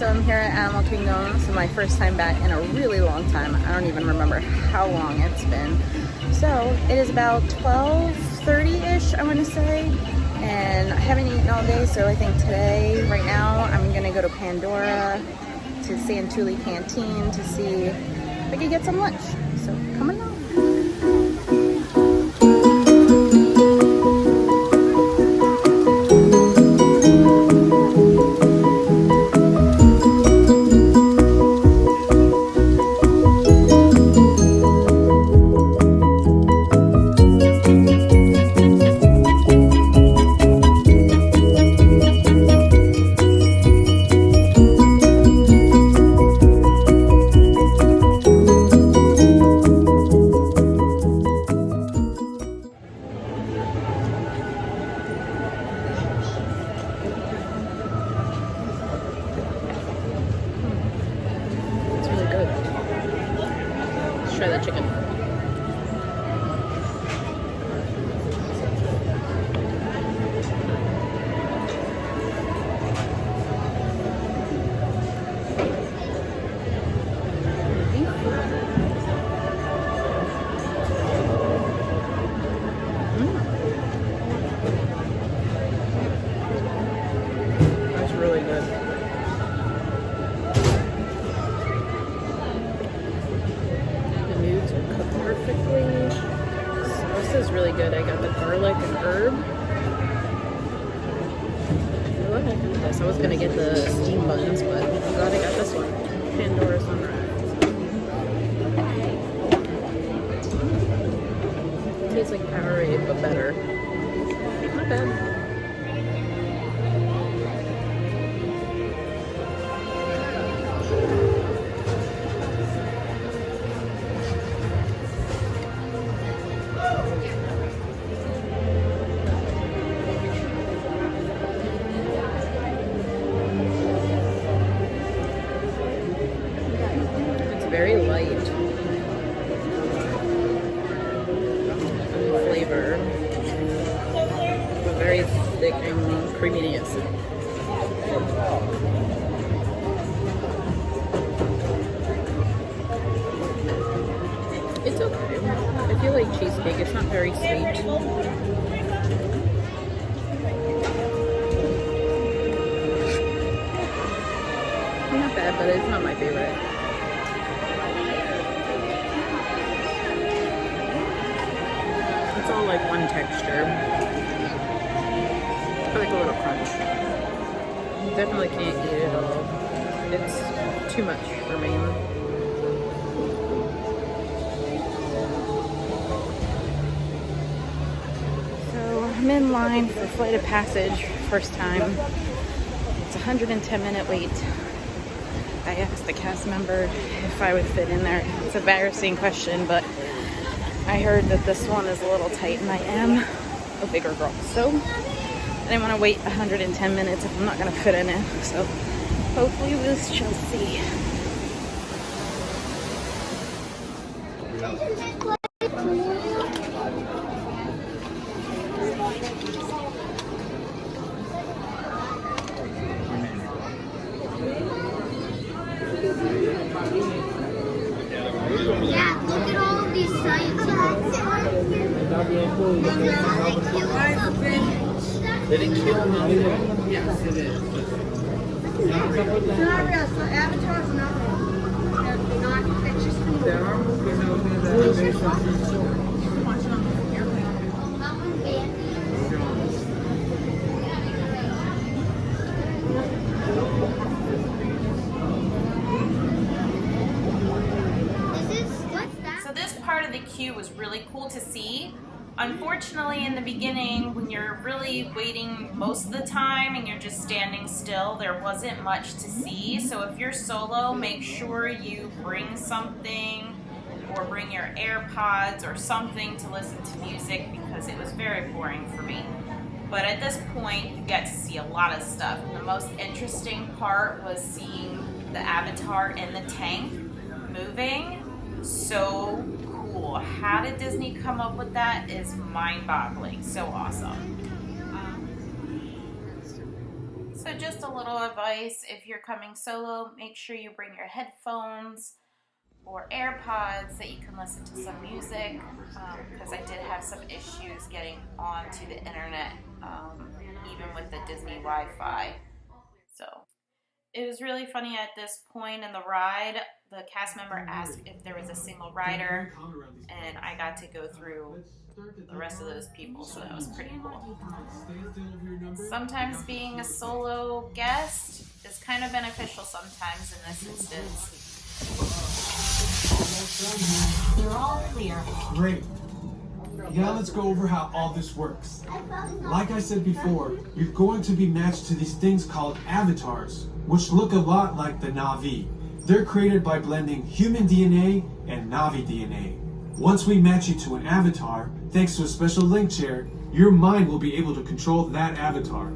So I'm here at Animalkingdom. This is my first time back in a really long time. I don't even remember how long it's been. So it is about 12:30-ish, I want to say. And I haven't eaten all day, so I think today, right now, I'm gonna go to Pandora, to Santulli Canteen to see if I can get some lunch. So come along. Try that chicken. That's really good. Perfectly. Sauce is really good. I got the garlic and herb. I got this. I was gonna get the steam buns, but I'm glad I got this one. Pandora Sunrise. Tastes like Powerade, but better. Not bad. Very light flavor, but very thick and creaminess. It's okay. I feel like cheesecake. It's not very sweet. Not bad, but it's not my favorite. It's all like one texture. I like a little crunch. Definitely can't eat it all. It's too much for me. So I'm in line for Flight of Passage, first time. It's a 110-minute wait. I asked the cast member if I would fit in there. It's an embarrassing question, but I heard that this one is a little tight and I am a bigger girl. So I didn't want to wait 110 minutes if I'm not going to fit in it. So hopefully we shall see. Yeah, look at all of these science They didn't kill him. Yes, it is. It's not real. So Avatar is not real. They're not fiction. There are movies out there that are based on true stories. So this part of the queue was really cool to see. Unfortunately, in the beginning, when you're really waiting most of the time and you're just standing still, there wasn't much to see. So if you're solo, make sure you bring something or bring your AirPods or something to listen to music, because it was very boring for me. But at this point, you get to see a lot of stuff. And the most interesting part was seeing the Avatar in the tank moving. So cool. How did Disney come up with that is mind-boggling. So awesome. So just a little advice, if you're coming solo, make sure you bring your headphones or AirPods that you can listen to some music, because I did have some issues getting onto the internet, even with the Disney Wi-Fi. So it was really funny at this point in the ride. The cast member asked if there was a single rider, and I got to go through the rest of those people, so that was pretty cool. Sometimes being a solo guest is kind of beneficial sometimes in this instance. You're all clear. Great. Now let's go over how all this works. Like I said before, you're going to be matched to these things called avatars, which look a lot like the Na'vi. They're created by blending human DNA and Na'vi DNA. Once we match you to an avatar, thanks to a special link chair, your mind will be able to control that avatar.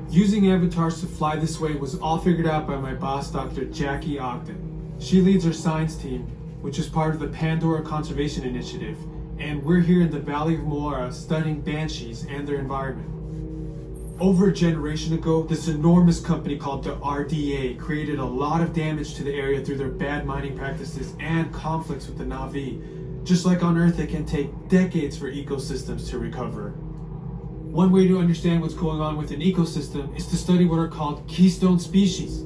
Using avatars to fly this way was all figured out by my boss, Dr. Jackie Ogden. She leads our science team, which is part of the Pandora Conservation Initiative, and we're here in the Valley of Moara studying banshees and their environment. Over a generation ago, this enormous company called the RDA created a lot of damage to the area through their bad mining practices and conflicts with the Na'vi. Just like on Earth, it can take decades for ecosystems to recover. One way to understand what's going on with an ecosystem is to study what are called Keystone Species.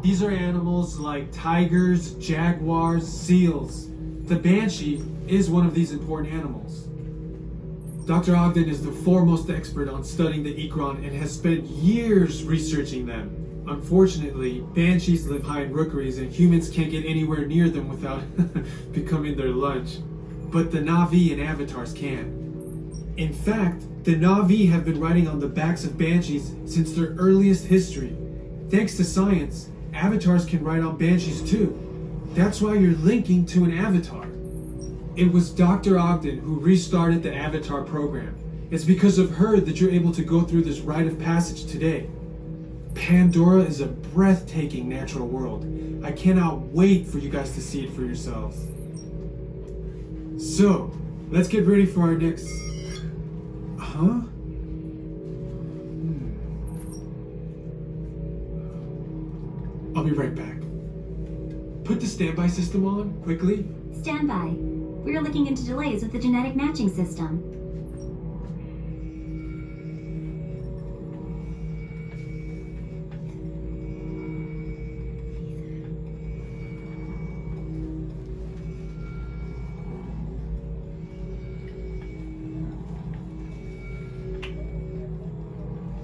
These are animals like tigers, jaguars, seals. The banshee is one of these important animals. Dr. Ogden is the foremost expert on studying the ikran and has spent years researching them. Unfortunately, banshees live high in rookeries and humans can't get anywhere near them without becoming their lunch. But the Na'vi and avatars can. In fact, the Na'vi have been riding on the backs of banshees since their earliest history. Thanks to science, avatars can ride on banshees too. That's why you're linking to an avatar. It was Dr. Ogden who restarted the Avatar program. It's because of her that you're able to go through this rite of passage today. Pandora is a breathtaking natural world. I cannot wait for you guys to see it for yourselves. So, let's get ready for our next... I'll be right back. Put the standby system on, quickly. Standby. We are looking into delays with the genetic matching system.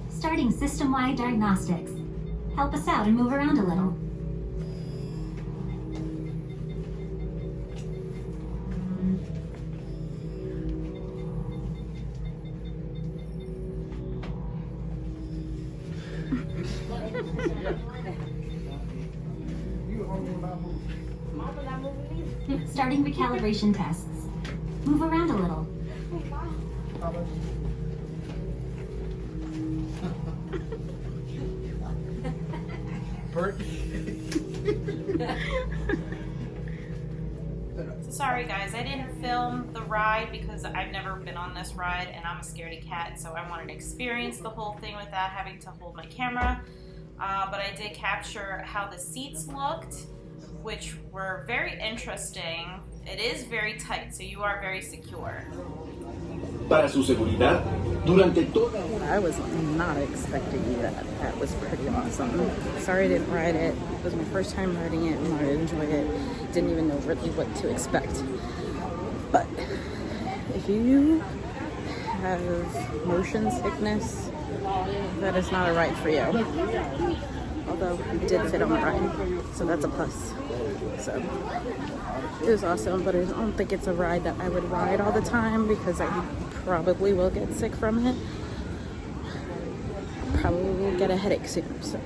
Starting system-wide diagnostics. Help us out and move around a little. Starting recalibration tests. Move around a little. Bert? So sorry guys, I didn't film the ride because I've never been on this ride and I'm a scaredy cat, so I wanted to experience the whole thing without having to hold my camera. But I did capture how the seats looked, which were very interesting. It is very tight, so you are very secure. Para su seguridad, durante toda I was not expecting that. That was pretty awesome. Sorry I didn't ride it. It was my first time riding it and I enjoyed it. Didn't even know really what to expect. But if you have motion sickness, that is not a ride for you. Although it did fit on the ride, so that's a plus. So it was awesome, but I don't think it's a ride that I would ride all the time because I probably will get sick from it. Probably will get a headache soon, so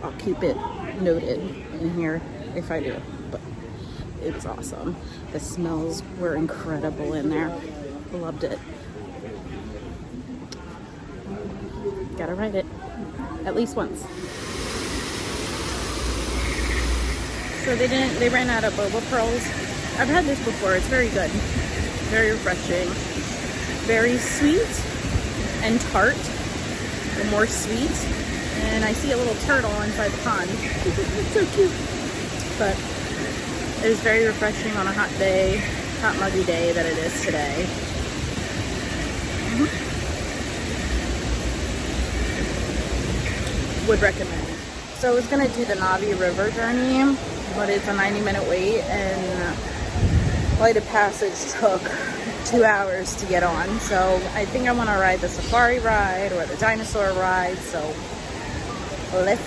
I'll keep it noted in here if I do. But it was awesome. The smells were incredible in there. Loved it. Gotta ride it at least once. So they ran out of boba pearls. I've had this before. It's very good. Very refreshing. Very sweet and tart. The more sweet And I see a little turtle inside the pond. It's so cute. But it is very refreshing on a hot day, hot muggy day that it is today. Would recommend. So I was gonna do the Navi River journey, but it's a 90-minute wait, and Flight of Passage took 2 hours to get on. So I think I want to ride the safari ride or the dinosaur ride. So let's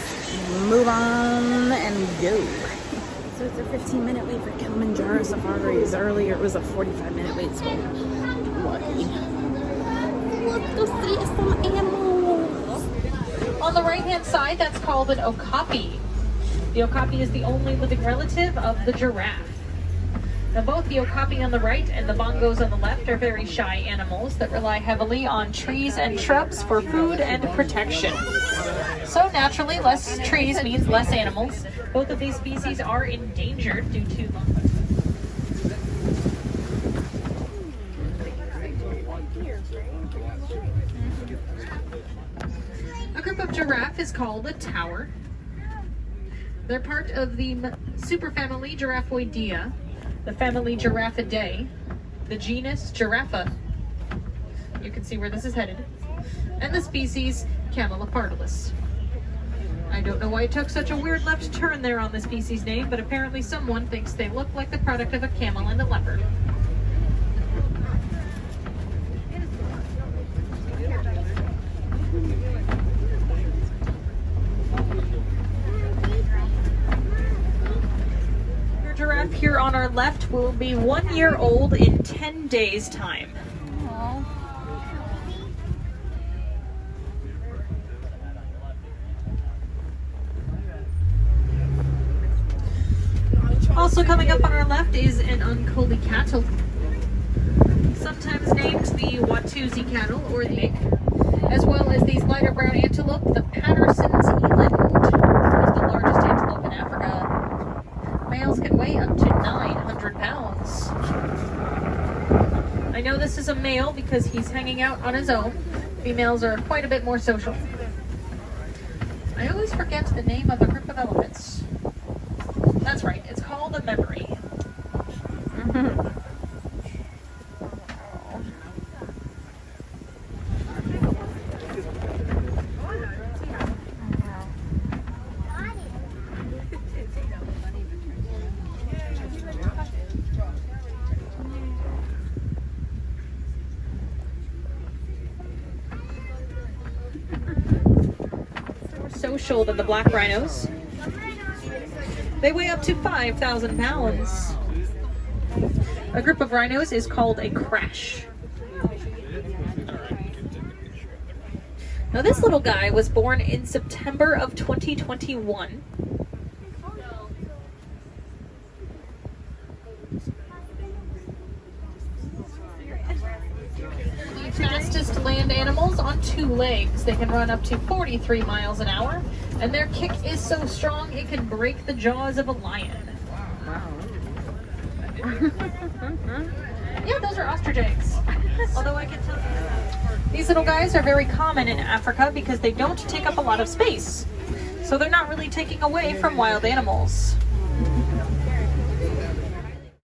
move on and go. So it's a 15-minute wait for Kilimanjaro safaris. Earlier it was a 45-minute wait, so lucky. Let's go see some animals. On the right-hand side, that's called an Okapi. The Okapi is the only living relative of the giraffe. Now, both the Okapi on the right and the bongos on the left are very shy animals that rely heavily on trees and shrubs for food and protection. So naturally, less trees means less animals. Both of these species are endangered due to a group of giraffe is called a tower. They're part of the superfamily Giraffoidea, the family Giraffidae, the genus Giraffe. You can see where this is headed. And the species Camelopardalis. I don't know why it took such a weird left turn there on the species name, but apparently someone thinks they look like the product of a camel and a leopard. Your giraffe here on our left will be 1 year old in 10 days' time. Also coming up on our left is an uncoated cattle, sometimes named the Watusi cattle or the mink, as well as these lighter brown antelope, the Patterson's eland, one of the largest antelope in Africa. Males can weigh up to 900 pounds. I know this is a male because he's hanging out on his own. Females are quite a bit more social. I always forget the name of a group of elephants. That's right, it's called a memory. More social than the black rhinos. They weigh up to 5,000 pounds. A group of rhinos is called a crash. Now this little guy was born in September of 2021. The fastest land animals on 2 legs. They can run up to 43 miles an hour. And their kick is so strong it can break the jaws of a lion. Wow. Yeah, those are ostrich eggs. Although I can tell you, these little guys are very common in Africa because they don't take up a lot of space. So they're not really taking away from wild animals.